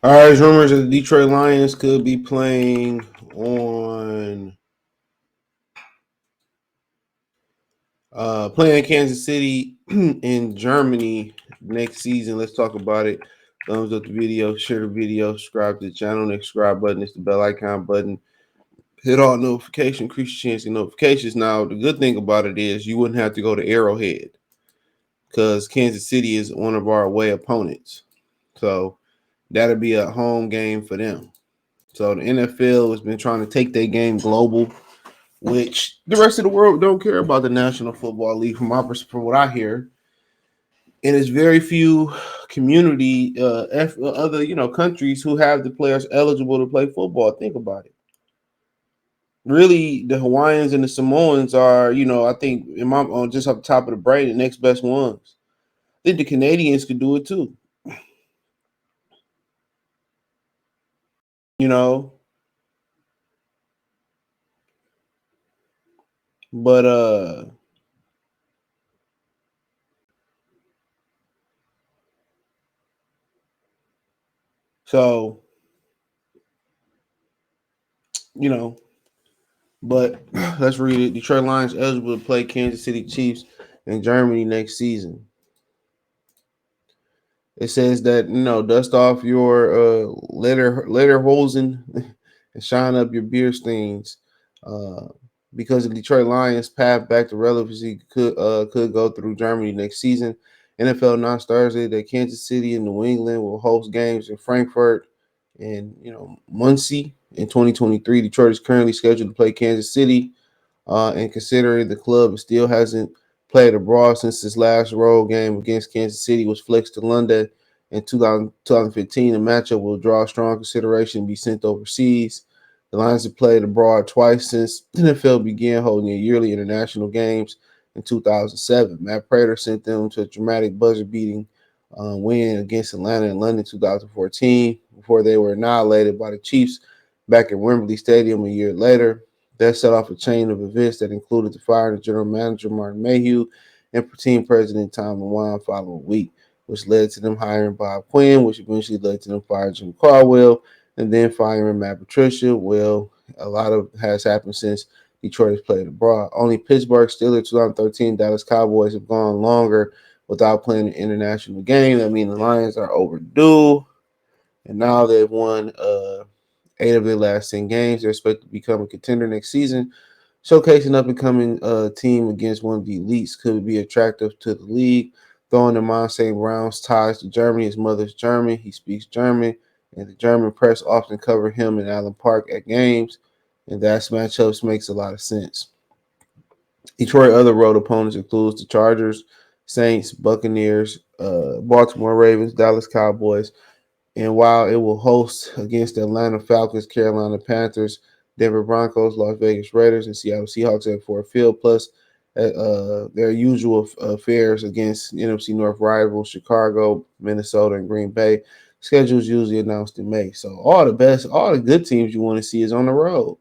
All right, there's rumors that the Detroit Lions could be playing Kansas City in Germany next season. Let's talk about it. Thumbs up the video, share the video, subscribe to the channel. Next subscribe button is the bell icon button. Hit all notification, increase your chance of notifications. Now, the good thing about it is you wouldn't have to go to Arrowhead because Kansas City is one of our away opponents. So that'll be a home game for them. So the NFL has been trying to take their game global, which the rest of the world don't care about the National Football League from what I hear. And it's very few community other countries who have the players eligible to play football. Think about it. Really, the Hawaiians and the Samoans are, I think, in my on just off the top of the brain, the next best ones. I think the Canadians could do it too. You know, but so you know, but let's read it. Detroit Lions eligible to play Kansas City Chiefs in Germany next season. It says that dust off your letter hosen and shine up your beer stains. Uh, because the Detroit Lions' path back to relevancy could go through Germany next season. NFL announced Thursday that Kansas City and New England will host games in Frankfurt and Muncie in 2023. Detroit is currently scheduled to play Kansas City, and considering the club still hasn't played abroad since his last road game against Kansas City was flexed to London in 2015. The matchup will draw strong consideration and be sent overseas. The Lions have played abroad twice since the NFL began holding yearly international games in 2007. Matt Prater sent them to a dramatic buzzer-beating win against Atlanta in London 2014 before they were annihilated by the Chiefs back at Wembley Stadium a year later. That set off a chain of events that included the firing of general manager Martin Mayhew and team president Tom LeWine following week, which led to them hiring Bob Quinn, which eventually led to them firing Jim Caldwell and then firing Matt Patricia. Well, a lot of has happened since Detroit has played abroad. Only Pittsburgh Steelers 2013 Dallas Cowboys have gone longer without playing an international game. I mean, the Lions are overdue, and now they've won 8 of their last 10 games. They're expected to become a contender next season. Showcasing up and coming team against one of the elites could be attractive to the league. Throwing in mind St. Brown's ties to Germany, his mother's German, he speaks German, and the German press often cover him in Allen Park at games, and that matchups makes a lot of sense. Detroit other road opponents includes the Chargers, Saints, Buccaneers, Baltimore Ravens, Dallas Cowboys, and while it will host against the Atlanta Falcons, Carolina Panthers, Denver Broncos, Las Vegas Raiders, and Seattle Seahawks at Ford Field, plus their usual affairs against NFC North rivals Chicago, Minnesota, and Green Bay. Schedules usually announced in May. So all the good teams you want to see is on the road.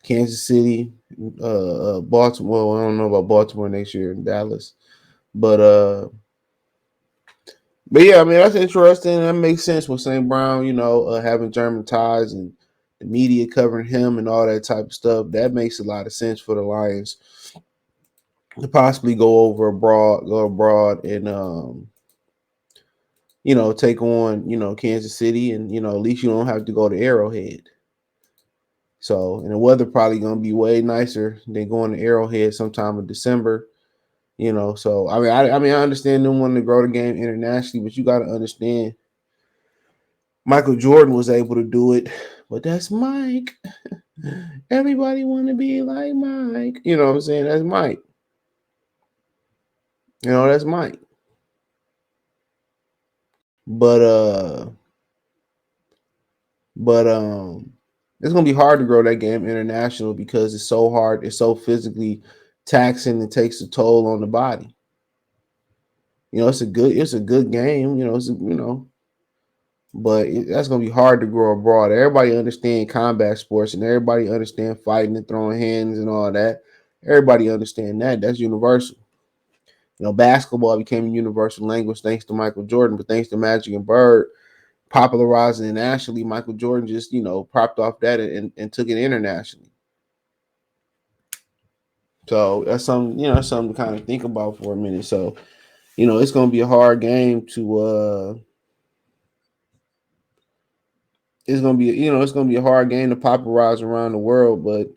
Kansas City, Baltimore. Well, I don't know about Baltimore next year in Dallas, but yeah, I mean that's interesting. That makes sense with St. Brown, having German ties and the media covering him and all that type of stuff. That makes a lot of sense for the Lions to possibly go abroad, and take on Kansas City, and at least you don't have to go to Arrowhead. So, and the weather probably gonna be way nicer than going to Arrowhead sometime in December. So I understand them wanting to grow the game internationally, but you got to understand Michael Jordan was able to do it, but that's Mike. Everybody want to be like Mike. You know what I'm saying? That's Mike. That's Mike. But it's gonna be hard to grow that game international because it's so hard. It's so physically taxing and takes a toll on the body. It's a good game. But that's gonna be hard to grow abroad. Everybody understand combat sports and everybody understand fighting and throwing hands and all that. Everybody understand that. That's universal. Basketball became a universal language thanks to Michael Jordan, but thanks to Magic and Bird, popularizing it nationally. Michael Jordan just, propped off that and took it internationally. So that's something, that's something to kind of think about for a minute. So, it's gonna be a hard game to it's gonna be a hard game to popularize around the world, but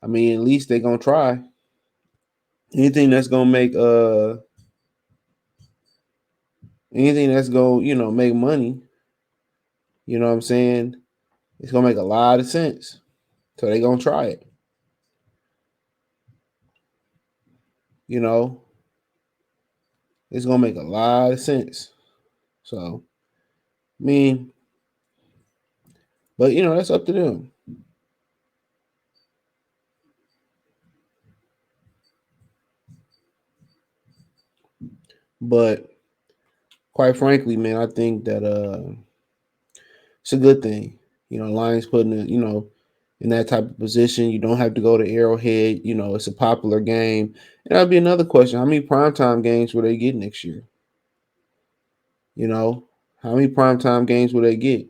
I mean at least they're gonna try. Anything that's gonna make anything that's gonna, make money, you know what I'm saying? It's gonna make a lot of sense. So they're gonna try it. You know, it's gonna make a lot of sense. So I mean, but that's up to them. But quite frankly, man, I think that it's a good thing. Lions putting it, in that type of position. You don't have to go to Arrowhead. It's a popular game. And that'd be another question. How many primetime games will they get next year? How many primetime games will they get?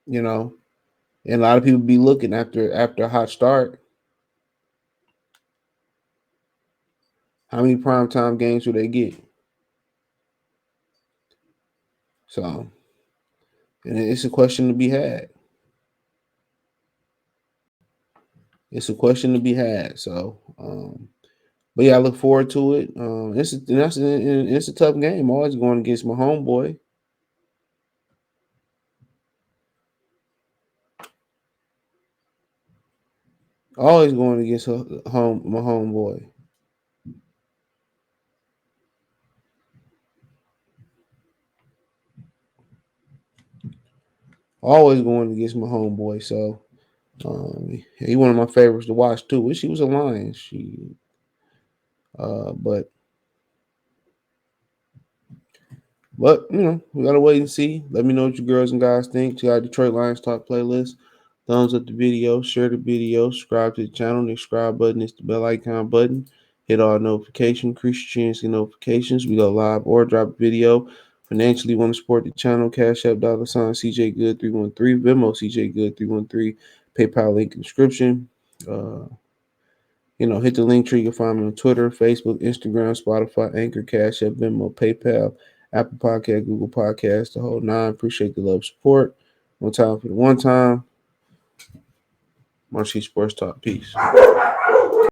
You know, and a lot of people be looking after a hot start. How many primetime games will they get? So, and it's a question to be had. It's a question to be had. So, but yeah, I look forward to it. It's a tough game. Always going against my homeboy. Always going against my homeboy. Always going against my homeboy. So, he one of my favorites to watch too. Wish he was a Lion. But we gotta wait and see. Let me know what you girls and guys think. Check out Detroit Lions Talk playlist. Thumbs up the video, share the video, subscribe to the channel. The subscribe button is the bell icon button. Hit all notifications, increase your chance to get notifications. We go live or drop a video. Financially want to support the channel, Cash App $ CJ Good 313, Venmo CJ Good 313, PayPal link in description. Hit the link tree. You can find me on Twitter, Facebook, Instagram, Spotify, Anchor, Cash App, Venmo, PayPal, Apple Podcast, Google Podcast, the whole nine. Appreciate the love, support. One time for the one time. Marcy Sports Talk. Peace.